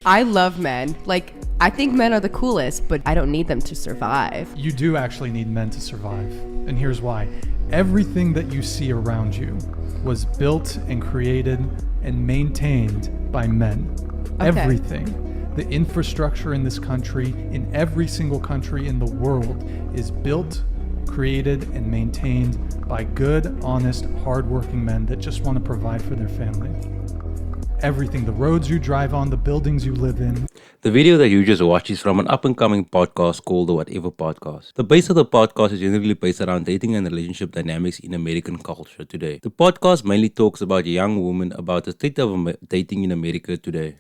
I love men. Like, I think men are the coolest, but I don't need them to survive. You do actually need men to survive, and here's why. Everything that you see around you was built and created and maintained by men. Okay. Everything. The infrastructure in this country, in every single country in the world, is built, created, and maintained by good, honest, hardworking men that just want to provide for their family. Everything, the roads you drive on, the buildings you live in. The video that you just watched is from an up-and-coming podcast called the Whatever Podcast. The base of the podcast is generally based around dating and relationship dynamics in American culture today. The podcast mainly talks about young women about the state of dating in America today.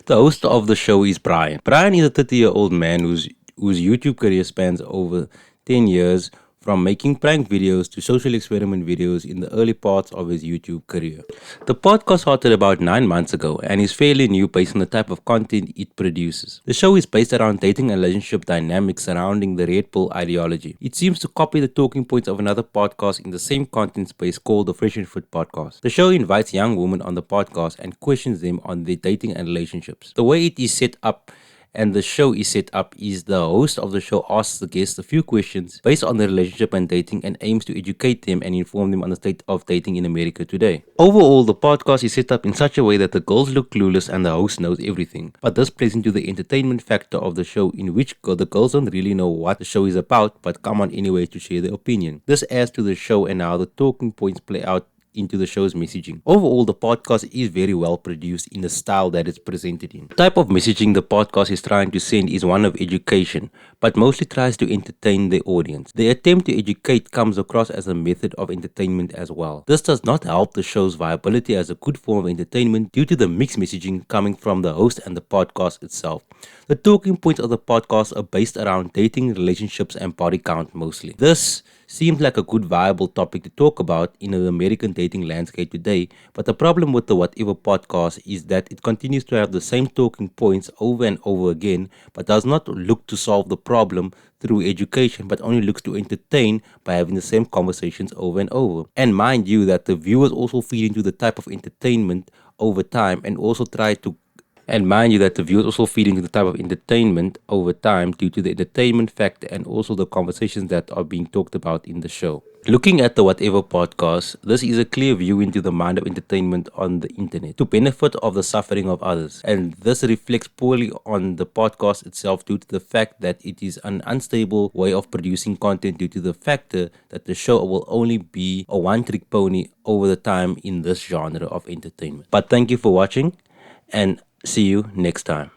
The host of the show is Brian. Brian is a 30-year-old man whose YouTube career spans over 10 years, from making prank videos to social experiment videos in the early parts of his YouTube career. The podcast started about 9 months ago and is fairly new based on the type of content it produces. The show is based around dating and relationship dynamics surrounding the Red Pill ideology. It seems to copy the talking points of another podcast in the same content space called the Fresh and Fit Podcast. The show invites young women on the podcast and questions them on their dating and relationships. The way it is set up and the show is set up is the host of the show asks the guests a few questions based on their relationship and dating and aims to educate them and inform them on the state of dating in America today. Overall, the podcast is set up in such a way that the girls look clueless and the host knows everything. But this plays into the entertainment factor of the show, in which the girls don't really know what the show is about but come on anyway to share their opinion. This adds to the show and how the talking points play out into the show's messaging. Overall, the podcast is very well produced in the style that it's presented in. The type of messaging the podcast is trying to send is one of education, but mostly tries to entertain the audience. The attempt to educate comes across as a method of entertainment as well. This does not help the show's viability as a good form of entertainment due to the mixed messaging coming from the host and the podcast itself. The talking points of the podcast are based around dating, relationships, and body count mostly. This seems like a good viable topic to talk about in the American dating landscape today, but the problem with the Whatever Podcast is that it continues to have the same talking points over and over again, but does not look to solve the problem through education, but only looks to entertain by having the same conversations over and over. And mind you that the viewers also feed into the type of entertainment over time and also try to over time due to the entertainment factor and also the conversations that are being talked about in the show. Looking at the Whatever Podcast, this is a clear view into the mind of entertainment on the internet to benefit of the suffering of others. And this reflects poorly on the podcast itself due to the fact that it is an unstable way of producing content due to the factor that the show will only be a one-trick pony over the time in this genre of entertainment. But thank you for watching and see you next time.